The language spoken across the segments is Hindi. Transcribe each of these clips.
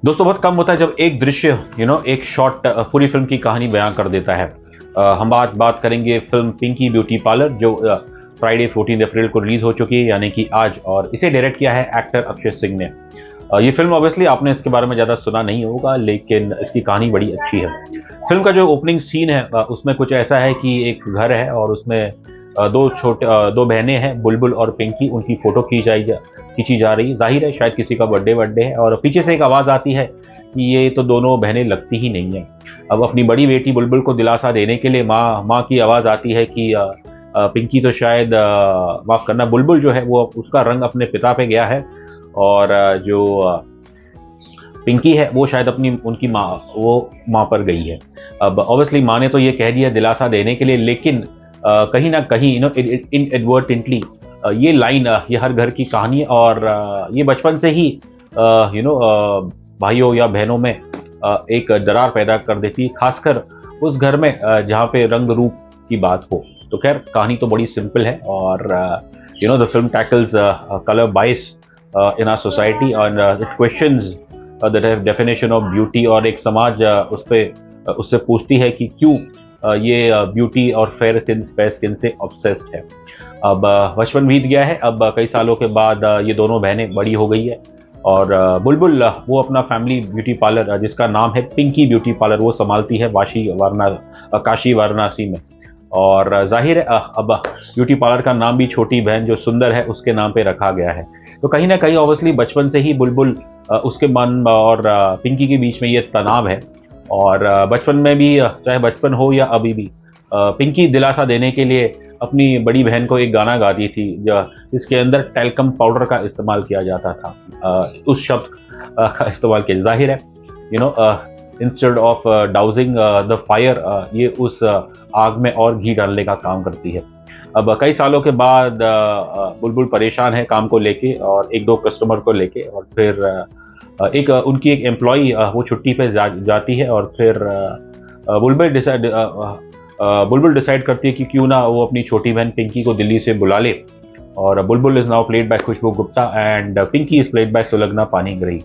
दोस्तों बहुत कम होता है जब एक दृश्य एक शॉट पूरी फिल्म की कहानी बयां कर देता है। हम बात करेंगे फिल्म पिंकी ब्यूटी पार्लर जो फ्राइडे 14 अप्रैल को रिलीज हो चुकी है यानी कि आज, और इसे डायरेक्ट किया है एक्टर अक्षय सिंह ने। ये फिल्म ऑब्वियसली आपने इसके बारे में ज़्यादा सुना नहीं होगा, लेकिन इसकी कहानी बड़ी अच्छी है। फिल्म का जो ओपनिंग सीन है उसमें कुछ ऐसा है कि एक घर है और उसमें दो बहनें हैं, बुलबुल और पिंकी। उनकी फोटो खींची जा रही है। जाहिर है शायद किसी का बर्थडे है, और पीछे से एक आवाज़ आती है कि ये तो दोनों बहनें लगती ही नहीं है। अब अपनी बड़ी बेटी बुलबुल को दिलासा देने के लिए माँ की आवाज़ आती है कि पिंकी तो शायद माफ़ करना, बुलबुल जो है वो उसका रंग अपने पिता पे गया है, और जो पिंकी है वो शायद उनकी माँ पर गई है। अब ऑब्वियसली माँ ने तो ये कह दिया दिलासा देने के लिए, लेकिन कहीं ना कहीं इनएडवर्टेंटली ये लाइन ये हर घर की कहानी, और ये बचपन से ही भाइयों या बहनों में एक दरार पैदा कर देती है, खासकर उस घर में जहाँ पे रंग रूप की बात हो। तो खैर कहानी तो बड़ी सिंपल है, और द फिल्म टैकल्स कलर बाइस इन आवर सोसाइटी और it questions the definition of beauty, और एक समाज उससे पूछती है कि क्यों ये ब्यूटी और फेयर स्किन से ऑब्सेस्ड है। अब बचपन बीत गया है, अब कई सालों के बाद ये दोनों बहनें बड़ी हो गई है, और बुलबुल वो अपना फैमिली ब्यूटी पार्लर जिसका नाम है पिंकी ब्यूटी पार्लर वो संभालती है काशी वाराणसी में। और जाहिर है अब ब्यूटी पार्लर का नाम भी छोटी बहन जो सुंदर है उसके नाम पे रखा गया है। तो कहीं ना कहीं ऑब्वियसली बचपन से ही बुलबुल उसके मन और पिंकी के बीच में ये तनाव है, और बचपन में भी चाहे बचपन हो या अभी भी पिंकी दिलासा देने के लिए अपनी बड़ी बहन को एक गाना गाती थी जिसके अंदर टैल्कम पाउडर का इस्तेमाल किया जाता था, उस शब्द का इस्तेमाल किया। जाहिर है instead of dowsing the fire ये उस आग में और घी डालने का काम करती है। अब कई सालों के बाद बुलबुल परेशान है काम को लेके और एक दो कस्टमर को लेके, और फिर उनकी एक एम्प्लॉई वो छुट्टी पे जाती है, और फिर बुलबुल डिसाइड करती है कि क्यों ना वो अपनी छोटी बहन पिंकी को दिल्ली से बुला ले। और Bulbul is now played by Khushboo Gupta and Pinky is played by Sulagna Panigrahi.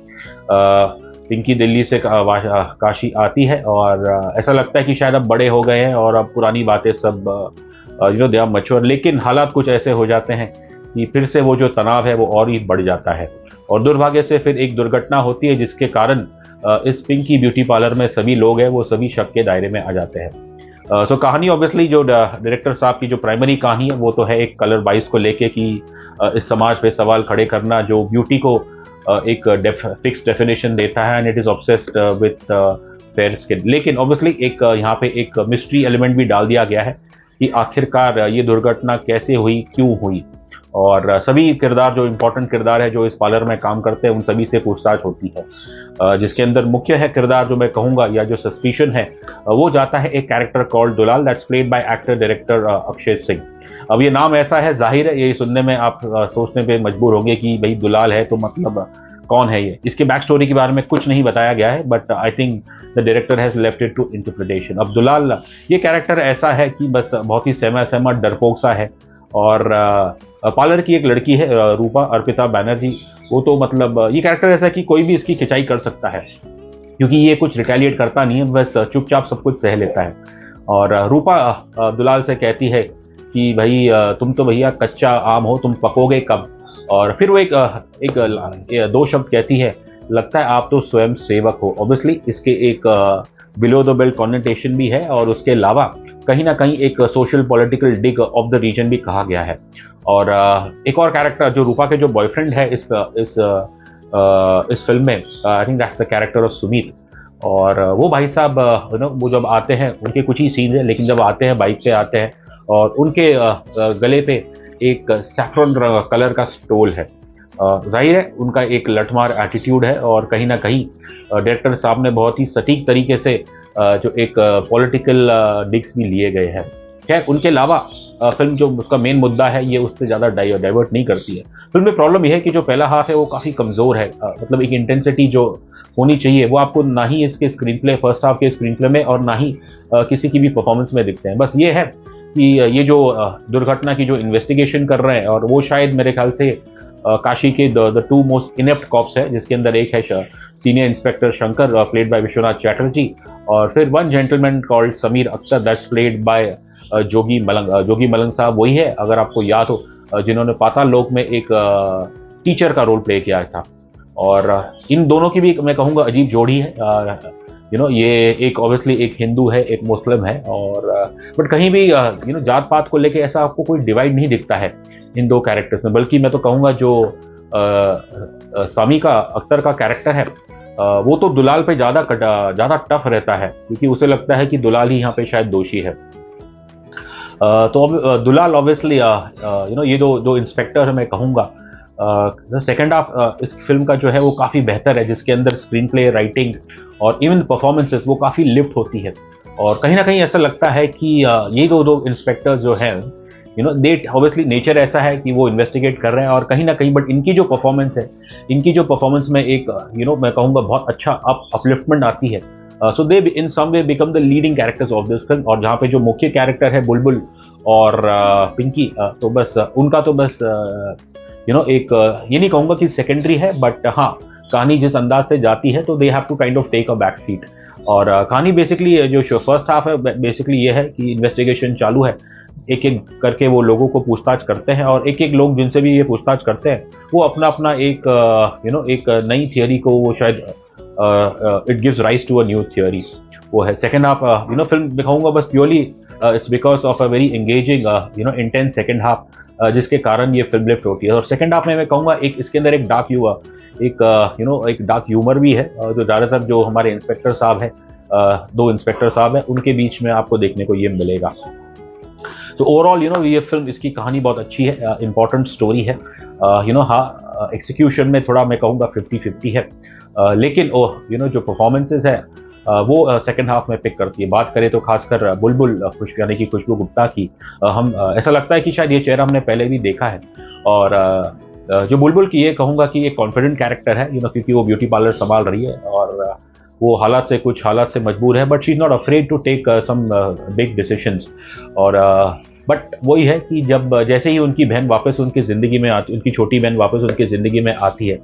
Pinky Delhi से काशी आती है, और ऐसा लगता है कि शायद अब बड़े हो गए हैं और अब पुरानी बातें सब दे आर मैच्योर, लेकिन हालात कुछ ऐसे हो जाते हैं कि फिर से वो जो तनाव है वो और ही बढ़ जाता है, और दुर्भाग्य से फिर एक दुर्घटना होती है जिसके कारण इस पिंकी ब्यूटी पार्लर में सभी लोग हैं वो सभी शक के दायरे में आ जाते हैं। तो कहानी ऑब्वियसली जो डायरेक्टर साहब की जो प्राइमरी कहानी है वो तो है एक कलर बाइस को लेके कि इस समाज पे सवाल खड़े करना जो ब्यूटी को एक फिक्स डेफिनेशन देता है and it is obsessed with fair skin. लेकिन ऑब्वियसली एक यहाँ पे एक मिस्ट्री एलिमेंट भी डाल दिया गया है कि आखिरकार ये दुर्घटना कैसे हुई, क्यों हुई, और सभी किरदार जो इम्पोर्टेंट किरदार है जो इस पार्लर में काम करते हैं उन सभी से पूछताछ होती है, जिसके अंदर मुख्य है किरदार जो मैं कहूँगा या जो सस्पिशन है वो जाता है एक character called Dulal that's played bye actor director Akshay Singh. अब ये नाम ऐसा है, जाहिर है ये सुनने में आप सोचने पे मजबूर होंगे कि भाई दुलाल है तो मतलब कौन है ये। इसके बैक स्टोरी के बारे में कुछ नहीं बताया गया है, but I think the director has left it to interpretation. अब दुलाल ये कैरेक्टर ऐसा है कि बस बहुत ही सहमा डरपोक सा है, और पार्लर की एक लड़की है रूपा अर्पिता बैनर्जी, वो तो मतलब ये कैरेक्टर ऐसा है कि कोई भी इसकी खिंचाई कर सकता है क्योंकि ये कुछ रिटेलिएट करता नहीं है, बस चुपचाप सब कुछ सह लेता है। और रूपा दुलाल से कहती है कि भाई तुम तो भैया कच्चा आम हो, तुम पकोगे कब। और फिर वो एक दो शब्द कहती है, लगता है आप तो स्वयं सेवक हो। ऑब्वियसली इसके एक बिलो द बेल्ट कॉन्नोटेशन भी है, और उसके अलावा कहीं ना कहीं एक social political dig of the region भी कहा गया है। और एक और कैरेक्टर जो रूपा के जो बॉयफ्रेंड है इस फिल्म में, I think that's the character of Sumit. और वो भाई साहब वो जब आते हैं उनके कुछ ही सीन है, लेकिन जब आते हैं बाइक पे आते हैं और उनके गले पे एक सैफ्रन कलर का स्टोल है। जाहिर है उनका एक लठमार एटीट्यूड है, और कहीं ना कहीं डायरेक्टर साहब ने बहुत ही सटीक तरीके से जो एक पॉलिटिकल डिग्स भी लिए गए हैं। खैर उनके अलावा फिल्म जो उसका मेन मुद्दा है ये उससे ज़्यादा डाइवर्ट नहीं करती है। फिल्म में प्रॉब्लम यह है कि जो पहला हाफ है वो काफ़ी कमज़ोर है, मतलब एक इंटेंसिटी जो होनी चाहिए वो आपको ना ही इसके स्क्रीन प्ले फर्स्ट हाफ के स्क्रीन प्ले में और ना ही किसी की भी परफॉर्मेंस में दिखते हैं। बस ये है कि ये जो दुर्घटना की जो इन्वेस्टिगेशन कर रहे हैं, और वो शायद मेरे ख्याल से काशी के the two most inept cops है, जिसके अंदर एक है senior inspector Shankar played by Vishwanath Chatterjee, और फिर one gentleman called Sameer Akhtar that's played by Jogi Malang. Jogi मलंग साहब वही है, अगर आपको याद हो, जिन्होंने पाताल लोक में एक टीचर का रोल प्ले किया था। और इन दोनों की भी मैं कहूँगा अजीब जोड़ी है। ये एक ऑब्वियसली एक हिंदू है, एक मुस्लिम है, और बट कहीं भी जात पात को लेके ऐसा आपको कोई डिवाइड नहीं दिखता है इन दो कैरेक्टर्स में। बल्कि मैं तो कहूँगा जो सामी का अख्तर का कैरेक्टर है, वो तो दुलाल पे ज़्यादा टफ रहता है, क्योंकि उसे लगता है कि दुलाल ही यहाँ पे शायद दोषी है। तो अब दुलाल ऑब्वियसली ये जो इंस्पेक्टर है, मैं कहूँगा सेकेंड हाफ इस फिल्म का जो है वो काफ़ी बेहतर है, जिसके अंदर स्क्रीन प्ले, राइटिंग और इवन परफॉर्मेंसेस वो काफ़ी लिफ्ट होती है। और कहीं ना कहीं ऐसा लगता है कि ये दो इंस्पेक्टर्स जो हैं, दे ऑब्वियसली नेचर ऐसा है कि वो इन्वेस्टिगेट कर रहे हैं, और कहीं ना कहीं बट इनकी जो परफॉर्मेंस में एक मैं कहूँगा बहुत अच्छा अपलिफ्टमेंट आती है। So they in some way become the leading characters of this film. और जहाँ पे जो मुख्य कैरेक्टर है बुलबुल और पिंकी, तो बस उनका तो बस एक ये नहीं कहूँगा कि सेकेंडरी है, बट हाँ, कहानी जिस अंदाज से जाती है तो they have to kind of take a back seat. और कहानी बेसिकली जो फर्स्ट हाफ है बेसिकली ये है कि इन्वेस्टिगेशन चालू है, एक एक करके वो लोगों को पूछताछ करते हैं, और एक एक लोग जिनसे भी ये पूछताछ करते हैं वो अपना अपना एक एक नई थियोरी को वो शायद it gives rise to a new theory. वो है सेकेंड हाफ। फिल्म दिखाऊंगा बस purely it's because of a very engaging intense second half, जिसके कारण ये फिल्म लिफ्ट होती है। और सेकेंड हाफ में मैं कहूँगा एक इसके अंदर एक एक डार्क ह्यूमर भी है, जो ज़्यादातर जो हमारे इंस्पेक्टर साहब है, दो इंस्पेक्टर साहब हैं, उनके बीच में आपको देखने को ये मिलेगा। तो ओवरऑल ये फिल्म, इसकी कहानी बहुत अच्छी है, इंपॉर्टेंट स्टोरी है। हाँ, एक्सिक्यूशन में थोड़ा मैं कहूँगा 50-50 है, लेकिन जो परफॉर्मेंसेज है वो सेकंड हाफ में पिक करती है। बात करें तो खासकर बुलबुल यानी कि खुशबू गुप्ता की, हम ऐसा लगता है कि शायद ये चेहरा हमने पहले भी देखा है। और जो बुलबुल की ये कहूँगा कि एक कॉन्फिडेंट कैरेक्टर है, क्योंकि वो ब्यूटी पार्लर संभाल रही है, और वो कुछ हालात से मजबूर है, but she is not afraid to take some big decisions. और बट वही है कि जब जैसे ही उनकी बहन वापस उनकी ज़िंदगी में आती, उनकी छोटी बहन वापस उनकी ज़िंदगी में आती है,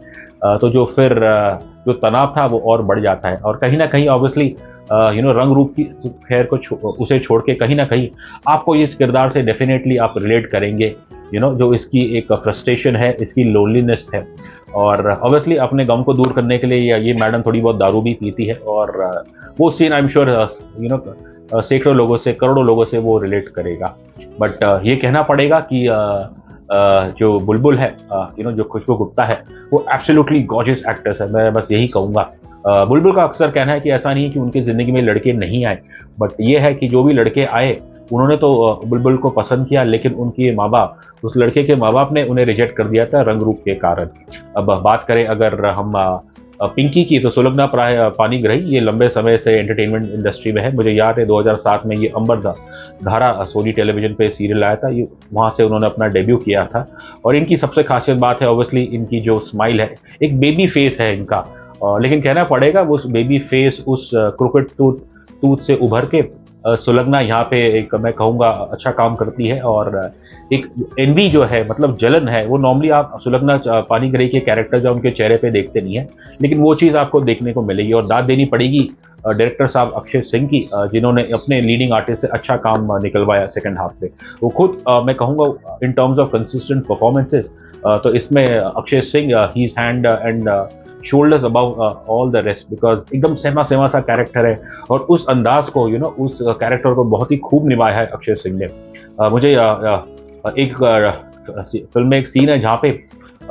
तो जो फिर जो तनाव था वो और बढ़ जाता है। और कहीं ना कहीं ऑब्वियसली रंग रूप की खैर को उसे छोड़ के कहीं ना कहीं आपको इस किरदार से डेफिनेटली आप रिलेट करेंगे। जो इसकी एक फ्रस्ट्रेशन है, इसकी लोनलीनेस है, और ऑब्वियसली अपने गम को दूर करने के लिए ये मैडम थोड़ी बहुत दारू भी पीती है, और वो सीन आई एम श्योर सैकड़ों लोगों से, करोड़ों लोगों से वो रिलेट करेगा। बट ये कहना पड़ेगा कि जो बुलबुल है, जो खुशबू गुप्ता है, वो एब्सोल्युटली गॉर्जियस एक्ट्रेस है। मैं बस यही कहूँगा। बुलबुल का अक्सर कहना है कि ऐसा नहीं है कि उनकी ज़िंदगी में लड़के नहीं आए, बट ये है कि जो भी लड़के आए उन्होंने तो बुलबुल को पसंद किया, लेकिन उनके माँ बाप, उस लड़के के माँ बाप ने उन्हें रिजेक्ट कर दिया था रंग रूप के कारण। अब बात करें अगर हम पिंकी की, तो सुलग्ना पानीग्राही ये लंबे समय से एंटरटेनमेंट इंडस्ट्री में है। मुझे याद है 2007 में ये अंबर धारा सोनी टेलीविजन पे सीरियल आया था, ये वहाँ से उन्होंने अपना डेब्यू किया था। और इनकी सबसे खासियत बात है ऑब्वियसली इनकी जो स्माइल है, एक बेबी फेस है इनका, लेकिन कहना पड़ेगा वो बेबी फेस उस क्रोकेट टूथ से उभर के सुलग्ना यहाँ पे एक मैं कहूँगा अच्छा काम करती है। और एक एनवी जो है, मतलब जलन है, वो नॉर्मली आप सुलग्ना पानीग्राही के कैरेक्टर जो उनके चेहरे पे देखते नहीं है, लेकिन वो चीज़ आपको देखने को मिलेगी। और दाद देनी पड़ेगी डायरेक्टर साहब अक्षय सिंह की, जिन्होंने अपने लीडिंग आर्टिस्ट से अच्छा काम निकलवाया सेकंड हाफ पे। वो खुद मैं कहूँगा in terms of consistent performances, तो इसमें Akshay Singh he is hand and shoulders above all the rest, because एकदम सहमा सा कैरेक्टर है, और उस अंदाज को उस कैरेक्टर को बहुत ही खूब निभाया है अक्षय सिंह ने। मुझे एक फिल्म में एक सीन है जहाँ पे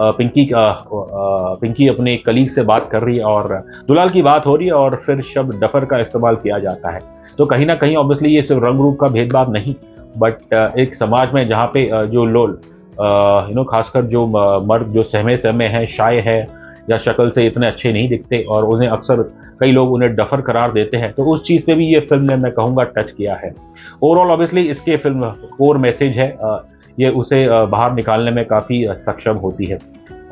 पिंकी अपने एक कलीग से बात कर रही है और दुलाल की बात हो रही है, और फिर शब्द डफर का इस्तेमाल किया जाता है। तो कहीं ना कहीं ऑब्वियसली ये सिर्फ रंग रूप का भेदभाव नहीं, बट एक समाज में जहाँ पे जो लोग खासकर जो मर्द जो सहमे हैं, शाय है, या शक्ल से इतने अच्छे नहीं दिखते, और उन्हें अक्सर कई लोग उन्हें डफर करार देते हैं, तो उस चीज़ पे भी ये फिल्म ने मैं कहूँगा टच किया है। ओवरऑल ऑब्वियसली इसके फिल्म कोर मैसेज है, ये उसे बाहर निकालने में काफ़ी सक्षम होती है।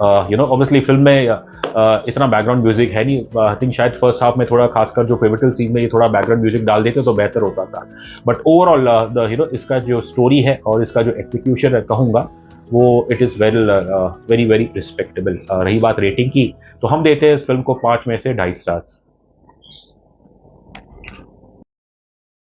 ऑब्वियसली फिल्म में इतना बैकग्राउंड म्यूजिक है नहीं, आई थिंक शायद फर्स्ट हाफ में थोड़ा खासकर जो पिवटल सीन में ये थोड़ा बैकग्राउंड म्यूजिक डाल देते तो बेहतर होता था। बट ओवरऑल इसका जो स्टोरी है और इसका जो एग्जीक्यूशन है कहूँगा वो it is very very respectable. रही बात रेटिंग की, तो हम देते हैं इस फिल्म को 5 में से 2.5 स्टार्स।